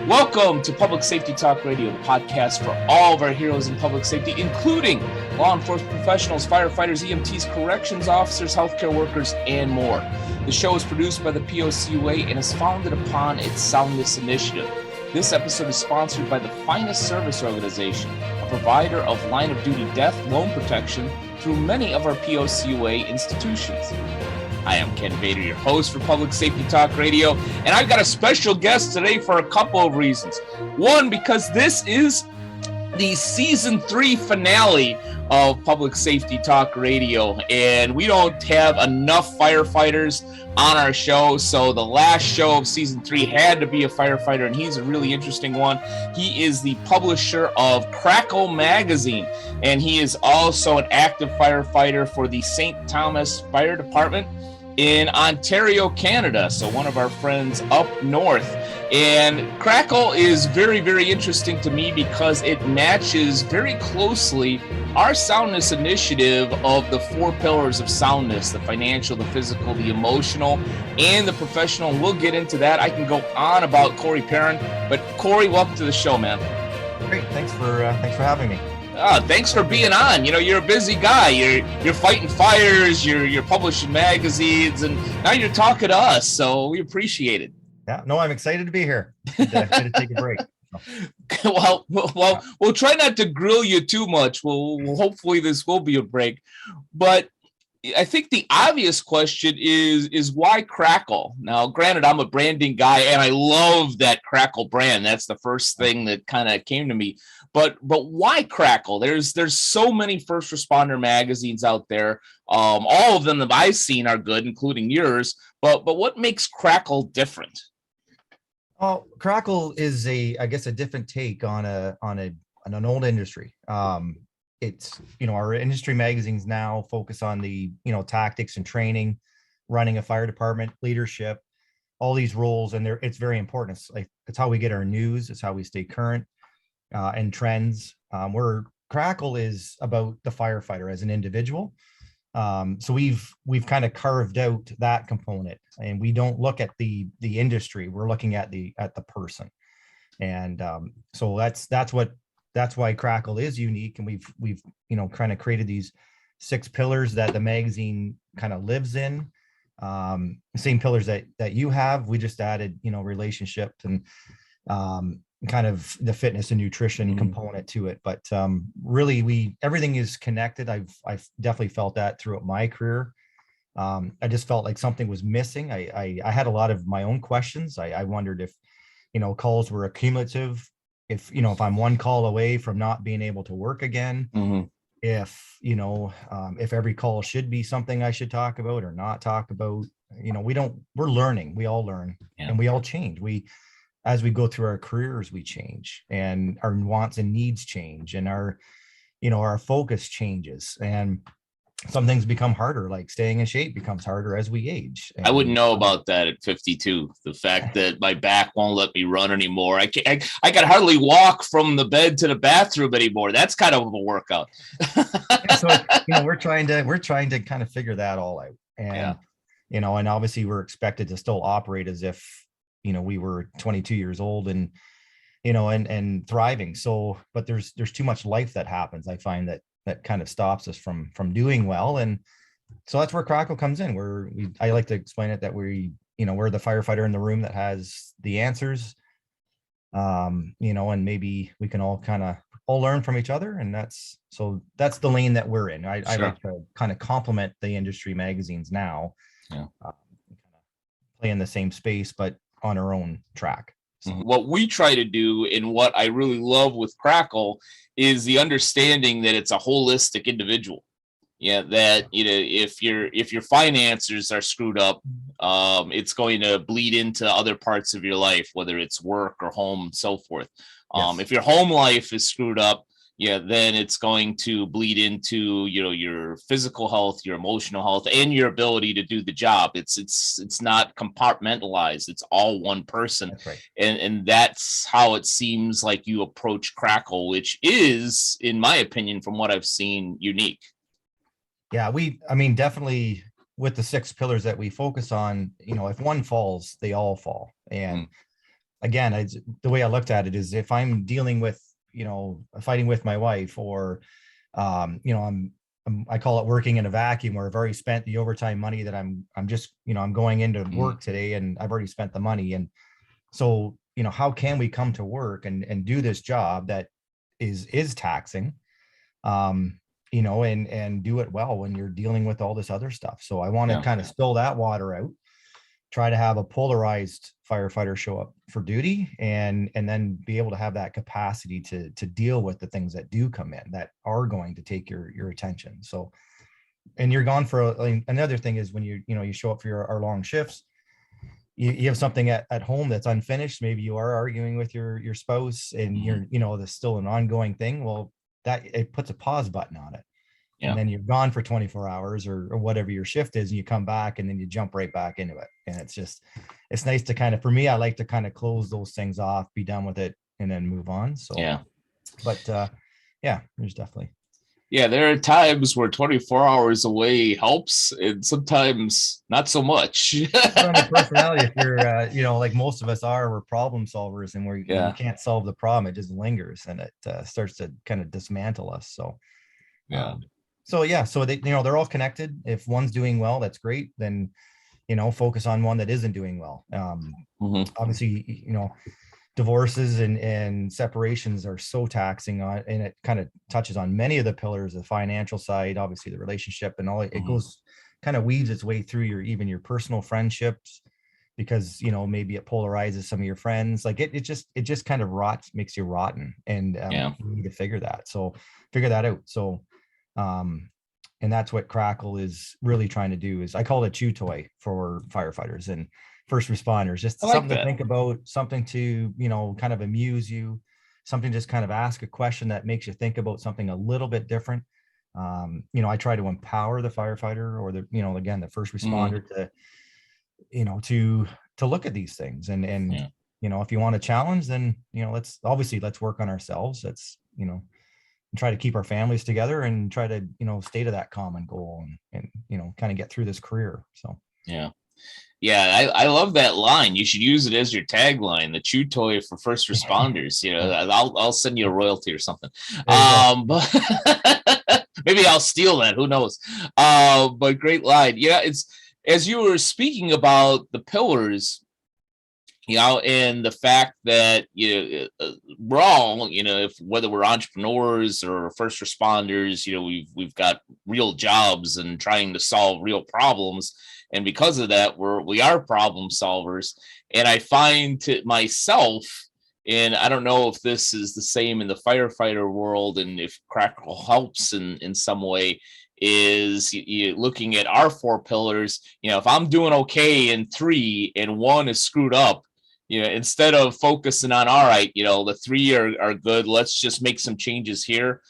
Welcome to Public Safety Talk Radio, the podcast for all of our heroes in public safety, including law enforcement professionals, firefighters, EMTs, corrections officers, healthcare workers, and more. The show is produced by the POCUA and is founded upon its Soundness Initiative. This episode is sponsored by the Finest Service Organization, a provider of line-of-duty death loan protection through many of our POCUA institutions. I am Ken Bader, your host for Public Safety Talk Radio, and I've got a special guest today for a couple of reasons. One, because this is the Season 3 finale of Public Safety Talk Radio, and we don't have enough firefighters on our show, so the last show of Season 3 had to be a firefighter, and he's a really interesting one. He is the publisher of Crackyl magazine, and he is also an active firefighter for the St. Thomas Fire Department in Ontario, Canada, so one of our friends up north. And Crackyl is very, very interesting to me because it matches very closely our soundness initiative of the 4 pillars of soundness: the financial, the physical, the emotional, and the professional. We'll get into that. I can go on about Corey Perrin, but Corey, welcome to the show, man. Great, thanks for having me. Thanks for being on. You know, you're a busy guy. You're fighting fires. You're publishing magazines, and now you're talking to us. So we appreciate it. Yeah, no, I'm excited to be here. Good to take a break. Well, we'll try not to grill you too much. We'll hopefully this will be a break. But I think the obvious question is why Crackyl? Now, granted, I'm a branding guy, and I love that Crackyl brand. That's the first thing that kind of came to me. But why Crackyl? There's so many first responder magazines out there. All of them that I've seen are good, including yours. But what makes Crackyl different? Oh, Crackyl is I guess a different take on an old industry. It's, our industry magazines now focus on the, tactics and training, running a fire department, leadership, all these roles, and it's very important. It's how we get our news. It's how we stay current. And trends, where Crackyl is about the firefighter as an individual. So we've kind of carved out that component, and we don't look at the industry. We're looking at the person, and so that's why Crackyl is unique. And we've kind of created these 6 pillars that the magazine kind of lives in. Same pillars that you have. We just added relationships and kind of the fitness and nutrition component to it, but really everything is connected. I've definitely felt that throughout my career. I just felt like something was missing. I had a lot of my own questions. I wondered if calls were accumulative, if I'm one call away from not being able to work again, if if every call should be something I should talk about or not talk about. We're learning. We all learn, and we all change. As we go through our careers, we change, and our wants and needs change, and our focus changes, and some things become harder, like staying in shape becomes harder as we age. I wouldn't know about that at 52. The fact that my back won't let me run anymore. I can hardly walk from the bed to the bathroom anymore. That's kind of a workout. So we're trying to kind of figure that all out, and and obviously we're expected to still operate as if we were 22 years old and and thriving. So, but there's too much life that happens. I find that kind of stops us from doing well. And so that's where Crackyl comes in. I like to explain it that we're the firefighter in the room that has the answers. And maybe we can all learn from each other. And that's the lane that we're in. I like to kind of complement the industry magazines now, play in the same space, but on our own track. So. What we try to do, and what I really love with Crackyl, is the understanding that it's a holistic individual. Yeah, that if your finances are screwed up, it's going to bleed into other parts of your life, whether it's work or home and so forth. Yes. If your home life is screwed up, then it's going to bleed into your physical health, your emotional health, and your ability to do the job. It's not compartmentalized. It's all one person. That's right. And that's how it seems like you approach Crackyl, which is, in my opinion, from what I've seen, unique. Yeah, definitely with the 6 pillars that we focus on, if one falls, they all fall. And again, the way I looked at it is, if I'm dealing with, fighting with my wife, or I call it working in a vacuum, where I've already spent the overtime money that I'm just, I'm going into work today and I've already spent the money. And so, how can we come to work and do this job that is taxing, and do it well when you're dealing with all this other stuff. So I want to kind of spill that water out, try to have a polarized firefighter show up for duty, and then be able to have that capacity to deal with the things that do come in that are going to take your attention. So, and you're gone for another thing is when you show up for our long shifts, you have something at home that's unfinished. Maybe you are arguing with your spouse, and there's still an ongoing thing. Well, that it puts a pause button on it. Yeah. And then you're gone for 24 hours or whatever your shift is, and you come back and then you jump right back into it. And it's nice to kind of, for me, I like to kind of close those things off, be done with it, and then move on. So, but there's definitely. Yeah, there are times where 24 hours away helps, and sometimes not so much. On your personality, if you're, like most of us are, we're problem solvers, and we can't solve the problem. It just lingers, and it starts to kind of dismantle us. So, so they, they're all connected. If one's doing well, that's great. Then, focus on one that isn't doing well. Obviously, divorces and separations are so taxing on, and it kind of touches on many of the pillars, the financial side, obviously the relationship, and all. It goes, kind of weaves its way through your personal friendships, because maybe it polarizes some of your friends. Like it just kind of makes you rotten, and you need to figure that out. So and that's what Crackyl is really trying to do. Is I call it a chew toy for firefighters and first responders, just something to think about, something to, kind of amuse you, something just kind of ask a question that makes you think about something a little bit different. I try to empower the firefighter, or the, again, the first responder to look at these things, and if you want a challenge, then, let's work on ourselves. Let's, and try to keep our families together, and try to, stay to that common goal, and kind of get through this career. So, yeah, I love that line. You should use it as your tagline, the chew toy for first responders. I'll send you a royalty or something. But maybe I'll steal that. Who knows? But great line. Yeah, it's, as you were speaking about the pillars, and the fact that we're all, if whether we're entrepreneurs or first responders, we've got real jobs and trying to solve real problems, and because of that, we are problem solvers. And I find to myself, and I don't know if this is the same in the firefighter world, and if Crackyl helps in some way, is looking at our 4 pillars. If I'm doing okay in 3 and 1 is screwed up, instead of focusing on, all right, the 3 are good, let's just make some changes here.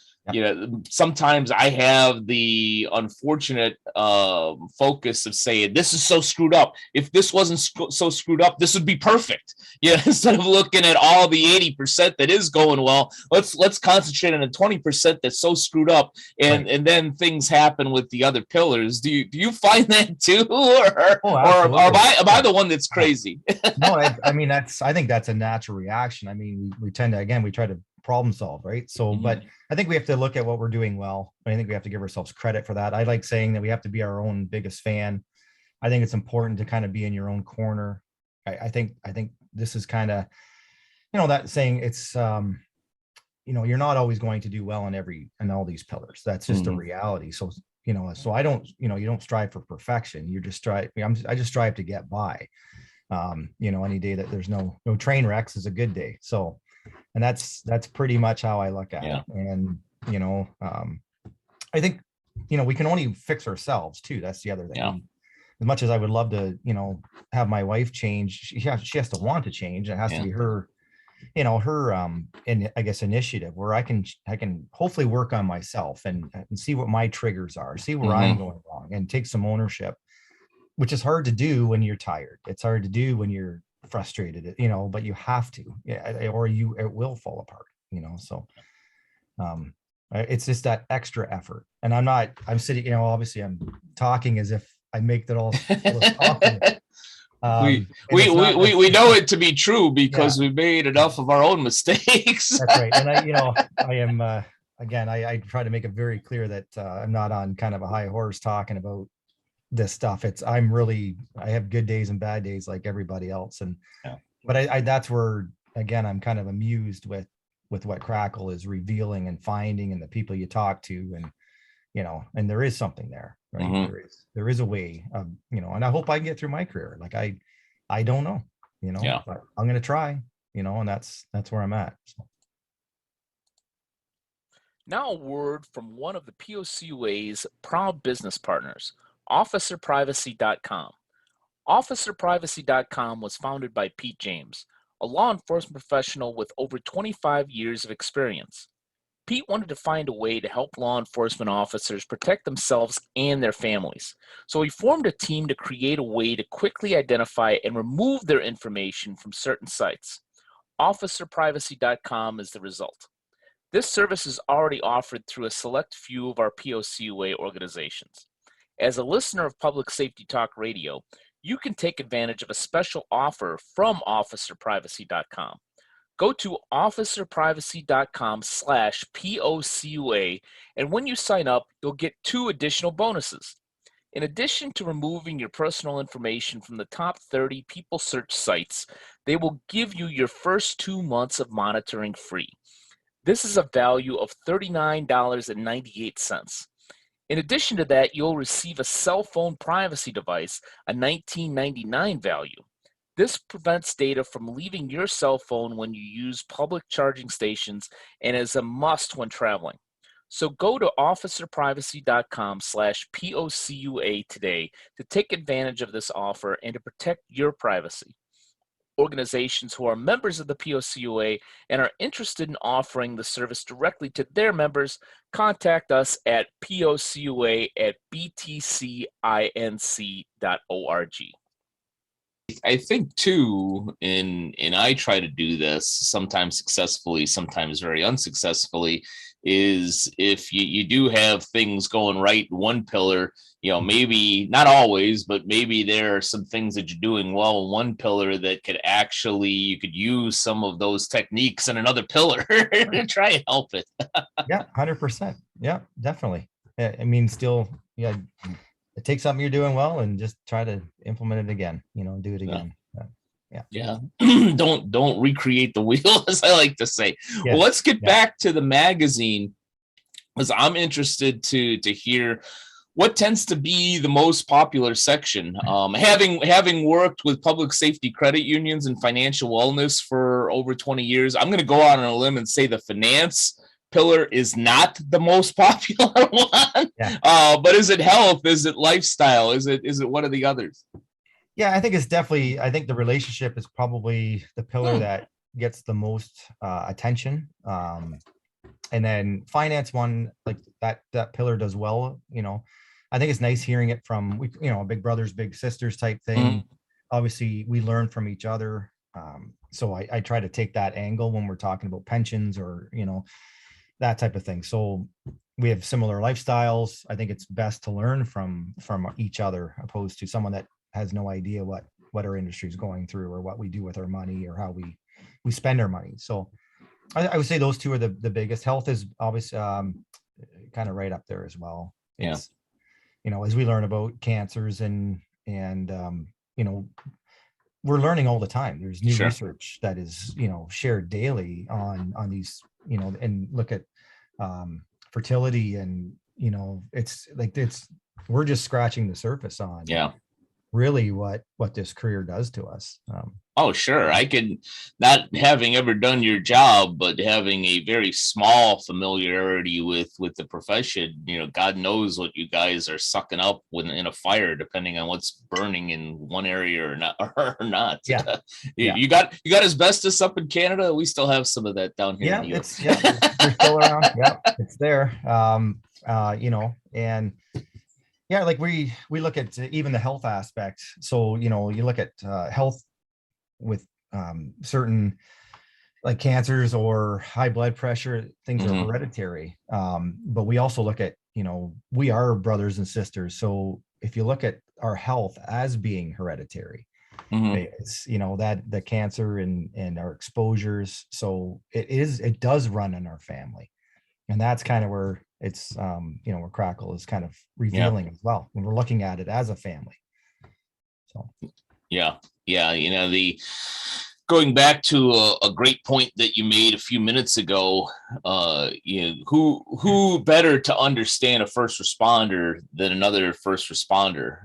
Sometimes I have the unfortunate focus of saying, this is so screwed up. If this wasn't so screwed up, this would be perfect. Instead of looking at all the 80% that is going well, let's concentrate on the 20% that's so screwed up, and then things happen with the other pillars. Do you find that too, or am I the one that's crazy? No, I think that's a natural reaction. I mean, we tend to, we try to problem solve, right? So, but I think we have to look at what we're doing well. I think we have to give ourselves credit for that. I like saying that we have to be our own biggest fan. I think it's important to kind of be in your own corner. I think this is kind of, that saying, it's, you're not always going to do well in all these pillars. That's just a reality. So, so I don't, you don't strive for perfection. You just strive. I just strive to get by. Any day that there's no train wrecks is a good day. So, and that's pretty much how I look at it. And, I think, we can only fix ourselves too. That's the other thing. As much as I would love to, have my wife change, she has to want to change. It has to be her, initiative, where I can hopefully work on myself and see what my triggers are, see where I'm going wrong, and take some ownership, which is hard to do when you're tired. It's hard to do when you're frustrated, but you have to, or it will fall apart, so it's just that extra effort. And I'm sitting, obviously I'm talking as if I make that all And it's not like, we know it to be true yeah, because we made enough of our own mistakes. that's right. And I am, again, I try to make it very clear that I'm not on kind of a high horse talking about this stuff. I have good days and bad days like everybody else. And, Yeah. but that's where, again, I'm kind of amused with what Crackyl is revealing and finding and the people you talk to. And, and there is something there, right? Mhm. There is a way of, and I hope I can get through my career. Like I don't know, Yeah. but I'm going to try, and that's where I'm at. So. Now, a word from one of the POCUA's proud business partners, OfficerPrivacy.com. OfficerPrivacy.com was founded by Pete James, a law enforcement professional with over 25 years of experience. Pete wanted to find a way to help law enforcement officers protect themselves and their families. So he formed a team to create a way to quickly identify and remove their information from certain sites. OfficerPrivacy.com is the result. This service is already offered through a select few of our POCUA organizations. As a listener of Public Safety Talk Radio, you can take advantage of a special offer from OfficerPrivacy.com. Go to OfficerPrivacy.com/POCUA, and when you sign up, you'll get 2 additional bonuses. In addition to removing your personal information from the top 30 people search sites, they will give you your first 2 months of monitoring free. This is a value of $39.98. In addition to that, you'll receive a cell phone privacy device, a $19.99 value. This prevents data from leaving your cell phone when you use public charging stations and is a must when traveling. So go to officerprivacy.com/POCUA today to take advantage of this offer and to protect your privacy. Organizations who are members of the POCUA and are interested in offering the service directly to their members, contact us at POCUA@btcinc.org. I think too, and I try to do this sometimes successfully, sometimes very unsuccessfully, is if you do have things going right in one pillar, maybe not always, but maybe there are some things that you're doing well in one pillar that you could use some of those techniques in another pillar to try and help it. Yeah, 100%. Yeah, definitely. I mean, still, yeah, take something you're doing well and just try to implement it again, do it again. Yeah. Don't recreate the wheel, as I like to say. Yeah. Well, let's get back to the magazine, because I'm interested to hear what tends to be the most popular section. Having worked with public safety credit unions and financial wellness for over 20 years, I'm going to go out on a limb and say the finance pillar is not the most popular one. Yeah. But is it health? Is it lifestyle? Is it one of the others? Yeah, I think the relationship is probably the pillar that gets the most attention. And then finance one, like that pillar does well. I think it's nice hearing it from, big brothers, big sisters type thing. Obviously we learn from each other. So I try to take that angle when we're talking about pensions or, that type of thing. So we have similar lifestyles. I think it's best to learn from each other, opposed to someone that has no idea what our industry is going through or what we do with our money or how we spend our money. So I would say those two are the biggest. Health is obviously kind of right up there as well. It's, as we learn about cancers and we're learning all the time. There's new research that is, shared daily on these, and look at fertility and, it's like, we're just scratching the surface on really what this career does to us. Oh, sure. I could, not having ever done your job, but having a very small familiarity with the profession, God knows what you guys are sucking up when in a fire, depending on what's burning in one area or not. Yeah. You got asbestos up in Canada. We still have some of that down here. Yeah, they're still around. Yeah, it's there. And yeah, like we look at even the health aspect. So, you look at health with certain like cancers or high blood pressure, things are hereditary. But we also look at, we are brothers and sisters. So if you look at our health as being hereditary, It's, that the cancer and our exposures. So it does run in our family. And that's kind of where it's, where Crackyl is kind of revealing as well, when we're looking at it as a family. So, yeah. The going back to a great point that you made a few minutes ago, who better to understand a first responder than another first responder?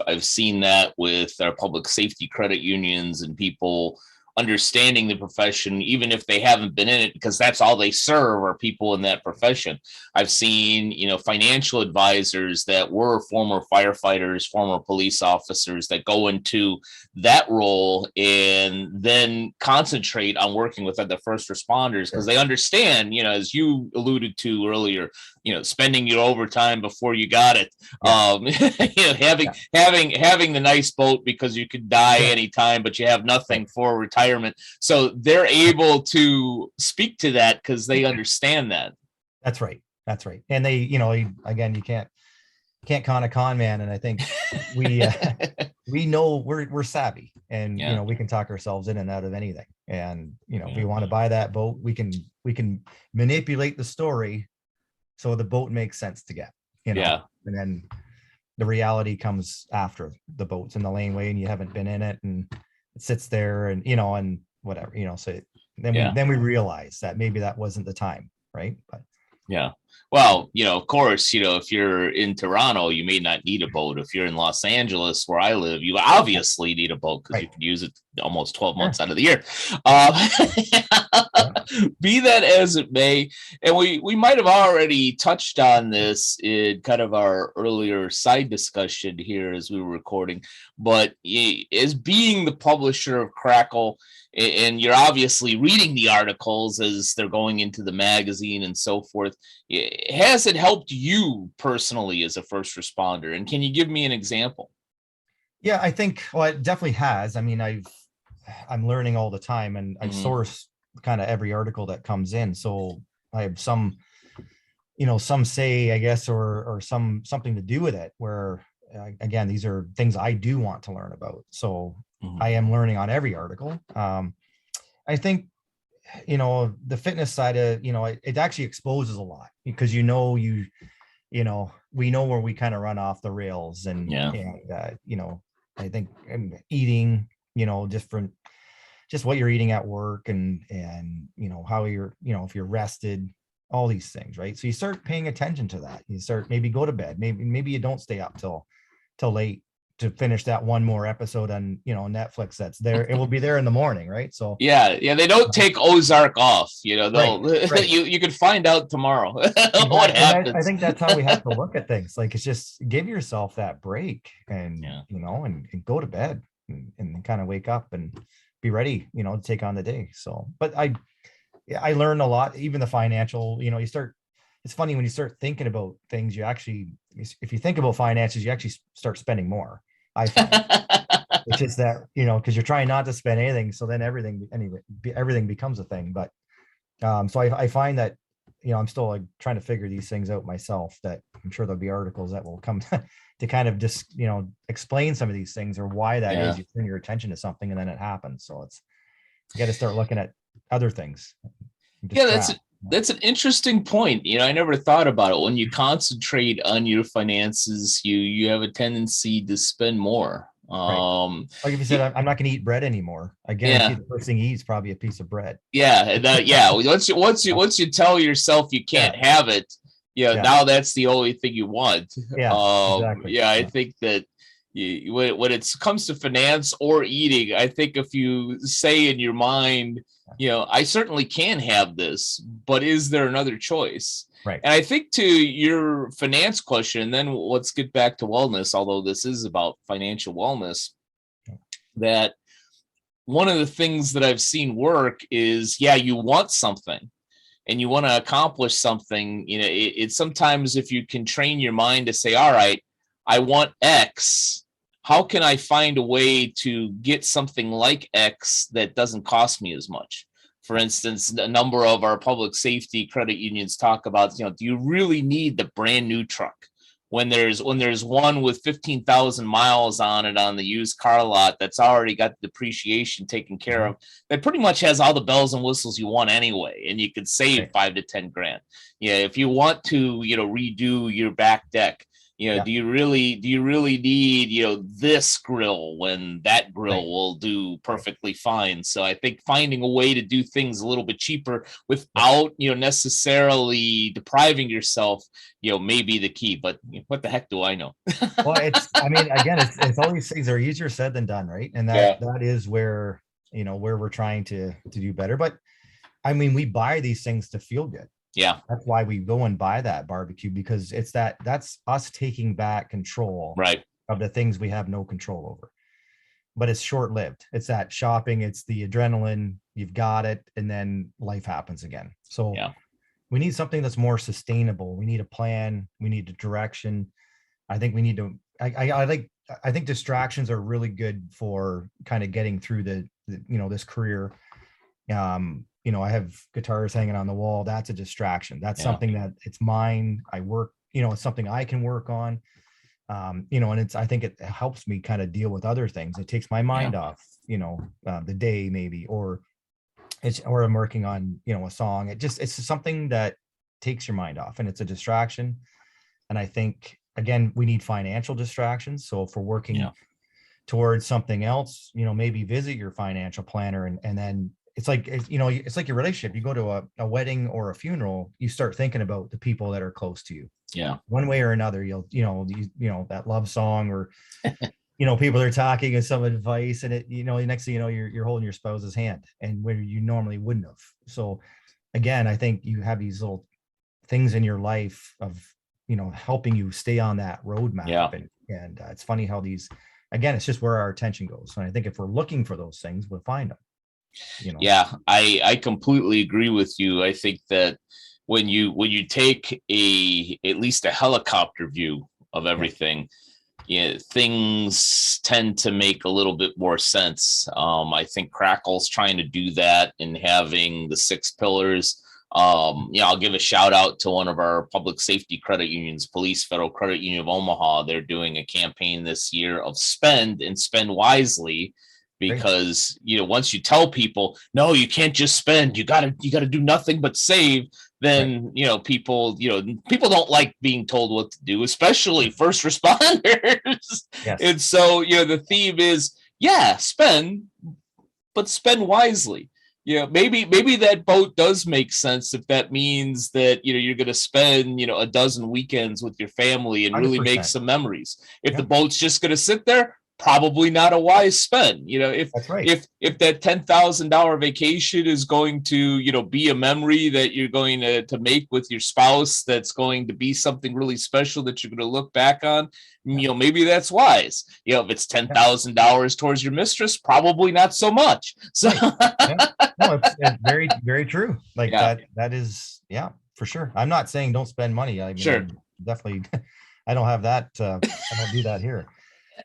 I've seen that with our public safety credit unions and people understanding the profession, even if they haven't been in it, because that's all they serve are people in that profession. I've seen, financial advisors that were former firefighters, former police officers that go into that role and then concentrate on working with other first responders because they understand, as you alluded to earlier, spending your overtime before you got it, having the nice boat because you could die anytime, but you have nothing for retirement. So they're able to speak to that because they understand that. That's right. And they, again, you can't con a con man. And I think we know we're savvy, and we can talk ourselves in and out of anything. And if we want to buy that boat, we can manipulate the story so the boat makes sense to get, and then the reality comes after the boat's in the laneway and you haven't been in it and it sits there and and whatever, so then we realize that maybe that wasn't the time, right? But well, of course, if you're in Toronto, you may not need a boat. If you're in Los Angeles, where I live, you obviously need a boat because you can use it almost 12 months out of the year. Be that as it may, and we might have already touched on this in kind of our earlier side discussion here as we were recording, but as being the publisher of Crackyl, and you're obviously reading the articles as they're going into the magazine and so forth, has it helped you personally as a first responder? And can you give me an example? Yeah, I think, well, it definitely has. I mean, I'm learning all the time, and I source kind of every article that comes in. So I have some say, I guess, or something to do with it, where again, these are things I do want to learn about. So I am learning on every article. I think, the fitness side of, it actually exposes a lot, because, we know where we kind of run off the rails, and I think eating, just what you're eating at work, and how you're, if you're rested, all these things, right? So you start paying attention to that. You start, maybe go to bed, maybe you don't stay up till late to finish that one more episode on Netflix that's there. It will be there in the morning, right? So they don't take Ozark off, they'll right. you can find out tomorrow what happens. I think that's how we have to look at things. Like, it's just give yourself that break, and and go to bed, and kind of wake up and be ready, to take on the day. So, but I learned a lot, even the financial, it's funny when you start thinking about things, if you think about finances, you actually start spending more, I find. It's just that, because you're trying not to spend anything. So then everything becomes a thing. But so I find that, I'm still trying to figure these things out myself, that I'm sure there'll be articles that will come to kind of just, explain some of these things, or why that is. You turn your attention to something and then it happens. So you got to start looking at other things. That's an interesting point. I never thought about it. When you concentrate on your finances, you have a tendency to spend more. Right. Like if you said, I'm not going to eat bread anymore. I guarantee the first thing you eat is probably a piece of bread. Once you tell yourself you can't have it, now that's the only thing you want. Exactly. I think that when it comes to finance or eating, I think if you say in your mind, I certainly can have this, but is there another choice? Right. And I think to your finance question, then let's get back to wellness, although this is about financial wellness, that one of the things that I've seen work is, you want something and you want to accomplish something. It's sometimes, if you can train your mind to say, all right, I want X, how can I find a way to get something like X that doesn't cost me as much? For instance, a number of our public safety credit unions talk about, do you really need the brand new truck? when there's one with 15,000 miles on it on the used car lot that's already got the depreciation taken care of, that pretty much has all the bells and whistles you want anyway, and you could save 5 to 10 grand. Yeah, if you want to, redo your back deck, do you really need, this grill when that grill will do perfectly fine? So I think finding a way to do things a little bit cheaper without, necessarily depriving yourself, may be the key. But what the heck do I know? Well, again, it's all these things are easier said than done, right? And that is where, where we're trying to do better. But we buy these things to feel good. Yeah. That's why we go and buy that barbecue, because that's us taking back control of the things we have no control over. But it's short-lived. It's that shopping, it's the adrenaline, you've got it, and then life happens again. So we need something that's more sustainable. We need a plan, we need a direction. I think we need to, I think distractions are really good for kind of getting through the this career. I have guitars hanging on the wall. That's a distraction. That's something that it's mine. I work, it's something I can work on. And I think it helps me kind of deal with other things. It takes my mind off, the day maybe, or I'm working on, a song. It's something that takes your mind off, and it's a distraction. And I think, again, we need financial distractions. So if we're working towards something else, maybe visit your financial planner, and then it's like your relationship. You go to a wedding or a funeral, you start thinking about the people that are close to you. Yeah. One way or another, you'll that love song, or, people are talking and some advice, and it, next thing you know, you're holding your spouse's hand, and where you normally wouldn't have. So again, I think you have these little things in your life of, helping you stay on that roadmap. Yeah. And it's funny how these, again, it's just where our attention goes. And I think if we're looking for those things, we'll find them. Yeah, I completely agree with you. I think that when you take at least a helicopter view of everything, things tend to make a little bit more sense. I think Crackyl's trying to do that in having the 6 pillars. I'll give a shout out to one of our public safety credit unions, Police Federal Credit Union of Omaha. They're doing a campaign this year of spend and spend wisely. Because once you tell people, no, you can't just spend, you gotta do nothing but save, then people don't like being told what to do, especially first responders. Yes. And so the theme is spend, but spend wisely. Maybe that boat does make sense if that means that you're going to spend a dozen weekends with your family and really 100%. Make some memories. If the boat's just going to sit there, probably not a wise spend. If that $10,000 vacation is going to be a memory that you're going to make with your spouse, that's going to be something really special that you're going to look back on, maybe that's wise. If it's $10,000 towards your mistress, probably not so much. So no, it's very, very true. Like that is for sure. I'm not saying don't spend money. Sure, definitely. I don't have that. I don't do that here.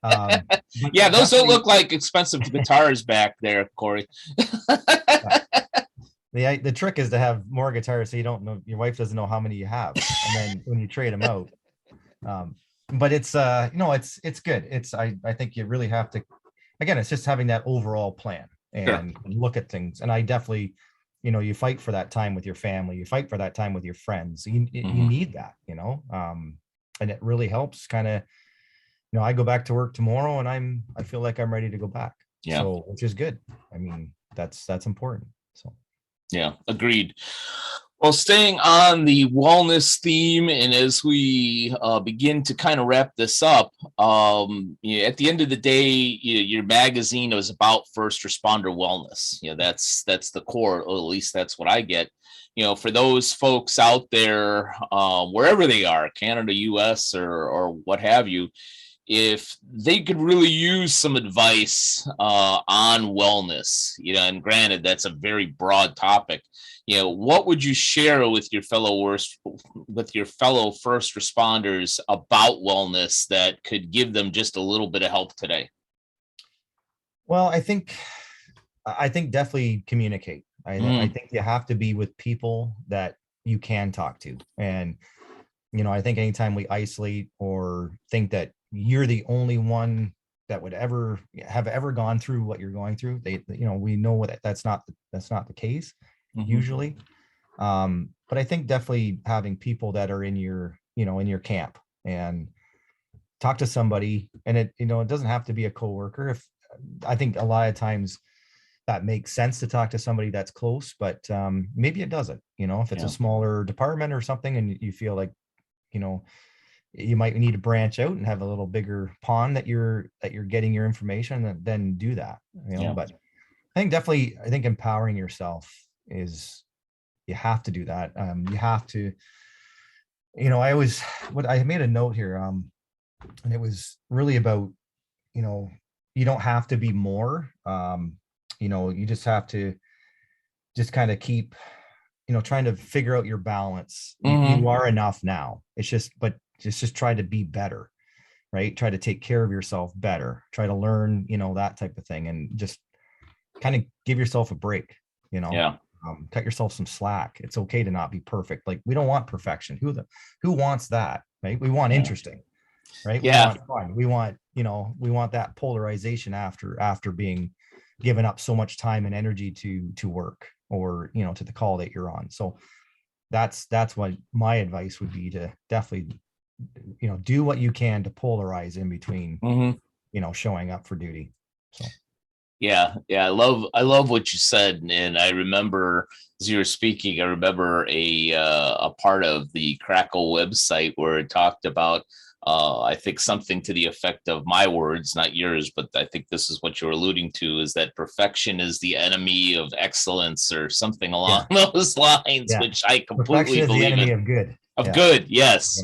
Those don't look like expensive guitars back there, Corey. The trick is to have more guitars so you don't know, your wife doesn't know how many you have, and then when you trade them out. But it's it's good. I think you really have to, again, it's just having that overall plan and look at things. And I definitely, you fight for that time with your family, you fight for that time with your friends. You need that, and it really helps kind of. I go back to work tomorrow and I feel like I'm ready to go back. Yeah. So, which is good. That's important. So. Yeah, agreed. Well, staying on the wellness theme, and as we begin to kind of wrap this up, at the end of the day, your magazine is about first responder wellness. That's the core, or at least that's what I get. For those folks out there, wherever they are, Canada, US, or what have you, if they could really use some advice on wellness, and granted, that's a very broad topic, what would you share with your fellow first responders about wellness that could give them just a little bit of help today? Well, I think definitely communicate. I think you have to be with people that you can talk to, and I think anytime we isolate or think that you're the only one that would ever gone through what you're going through, we know that that's not the case usually. But I think definitely having people that are in your camp and talk to somebody, and it doesn't have to be a coworker. If I think a lot of times that makes sense to talk to somebody that's close, but maybe it doesn't, if it's a smaller department or something, and you feel like, you might need to branch out and have a little bigger pond that you're getting your information, and then do that, but I think empowering yourself is, you have to do that. You have to, I made a note here, and it was really about, you don't have to be more, you just have to just kind of keep, trying to figure out your balance. You are enough now. It's just try to be better, right? Try to take care of yourself better, try to learn, that type of thing, and just kind of give yourself a break, cut yourself some slack. It's okay to not be perfect. Like, we don't want perfection. Who wants that, right? We want interesting, right? We want fun. We want that polarization after being given up so much time and energy to work, or to the call that you're on. So that's what my advice would be, to definitely do what you can to polarize in between showing up for duty. So Yeah. I love what you said. And I remember, as you were speaking, I remember a part of the Crackyl website where it talked about, I think something to the effect of, my words, not yours, but I think this is what you're alluding to, is that perfection is the enemy of excellence, or something along those lines, which I completely believe in. The enemy of good. Good. Yes.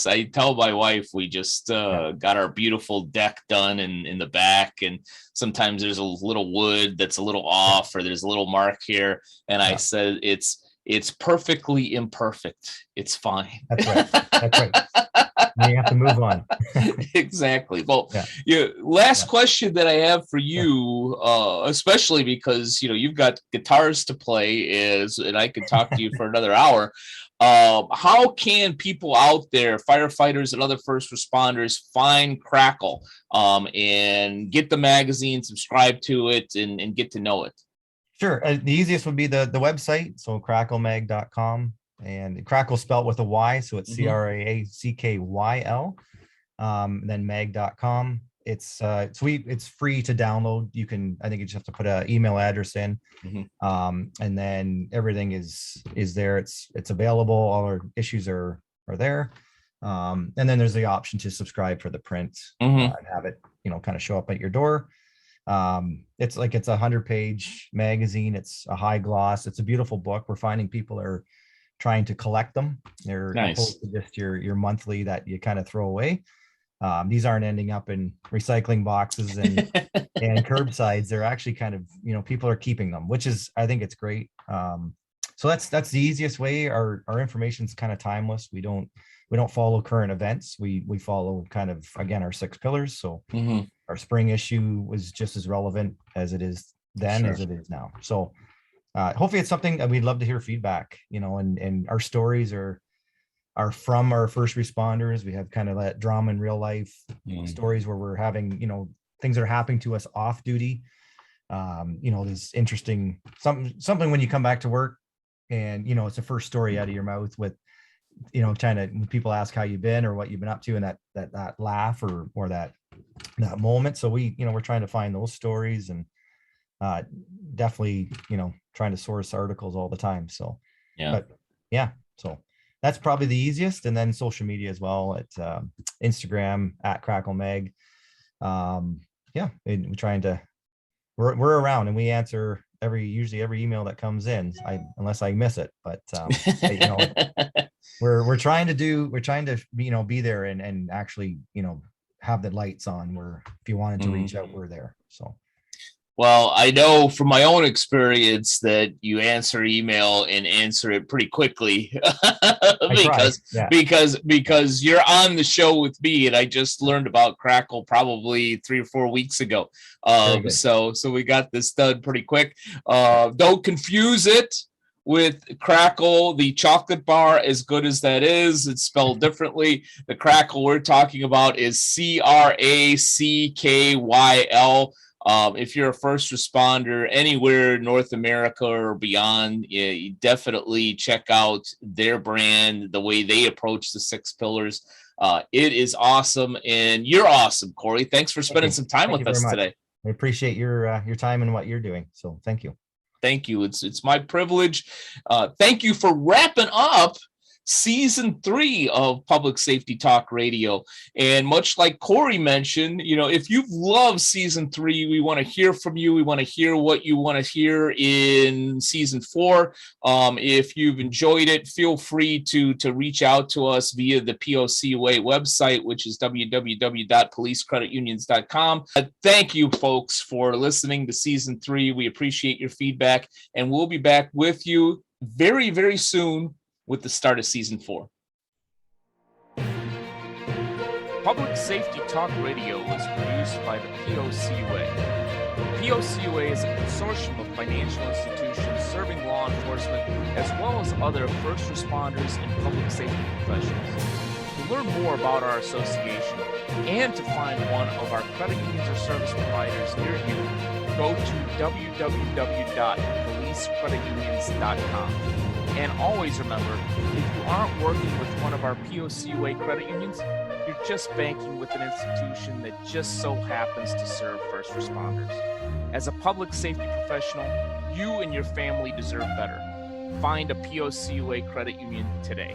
I tell my wife, we just got our beautiful deck done in the back, and sometimes there's a little wood that's a little off, or there's a little mark here. And I said, it's perfectly imperfect. It's fine. That's right. You have to move on. Exactly. Well, last question that I have for you, especially because, you've got guitars to play, and I could talk to you for another hour. How can people out there, firefighters and other first responders, find Crackyl, and get the magazine, subscribe to it, and get to know it? Sure. The easiest would be the website. So crackylmag.com, and Crackyl spelled with a Y. So it's CRACKYL, then mag.com. It's it's free to download. I think you just have to put an email address in, and then everything is there. It's available. All our issues are there. And then there's the option to subscribe for the print, and have it, kind of show up at your door. It's a 100-page magazine. It's a high gloss. It's a beautiful book. We're finding people are trying to collect them. They're opposed to just your monthly that you kind of throw away. These aren't ending up in recycling boxes and curbsides. They're actually kind of, people are keeping them, which is, I think it's great. So that's the easiest way. Our information's kind of timeless. We don't follow current events. We follow kind of, again, our 6 pillars. So our spring issue was just as relevant as it is then as it is now. So hopefully it's something that we'd love to hear feedback, and our stories are from our first responders. We have kind of that drama in real life stories where we're having, things that are happening to us off duty. This interesting something when you come back to work, and, it's the first story out of your mouth with, when people ask how you've been or what you've been up to, and that laugh or that moment. So we're trying to find those stories, and definitely, trying to source articles all the time. So, so that's probably the easiest. And then social media as well, at Instagram at Crackyl Mag. We're trying to, we're around, and we answer usually every email that comes in, unless I miss it. But we're trying to be there and actually, have the lights on, where if you wanted to reach out, we're there. So. Well, I know from my own experience that you answer email and answer it pretty quickly because you're on the show with me, and I just learned about Crackyl probably 3 or 4 weeks ago. So we got this done pretty quick. Don't confuse it with Crackyl, the chocolate bar, as good as that is. It's spelled differently. The Crackyl we're talking about is Crackyl. If you're a first responder anywhere in North America or beyond, you definitely check out their brand, the way they approach the 6 pillars. It is awesome, and you're awesome, Corey. Thanks for spending some time with us today. I appreciate your time and what you're doing. So thank you. Thank you. It's my privilege. Thank you for wrapping up season 3 of Public Safety Talk Radio. And much like Corey mentioned, if you've loved season 3, we want to hear from you. We want to hear what you want to hear in season 4. If you've enjoyed it, feel free to reach out to us via the POCUA website, which is www.policecreditunions.com. Thank you, folks, for listening to season 3. We appreciate your feedback, and we'll be back with you very, very soon with the start of season 4. Public Safety Talk Radio was produced by the POCUA. The POCUA is a consortium of financial institutions serving law enforcement as well as other first responders and public safety professionals. To learn more about our association and to find one of our credit unions or service providers near you, go to www.policecreditunions.com. And always remember, if you aren't working with one of our POCUA credit unions, you're just banking with an institution that just so happens to serve first responders. As a public safety professional, you and your family deserve better. Find a POCUA credit union today.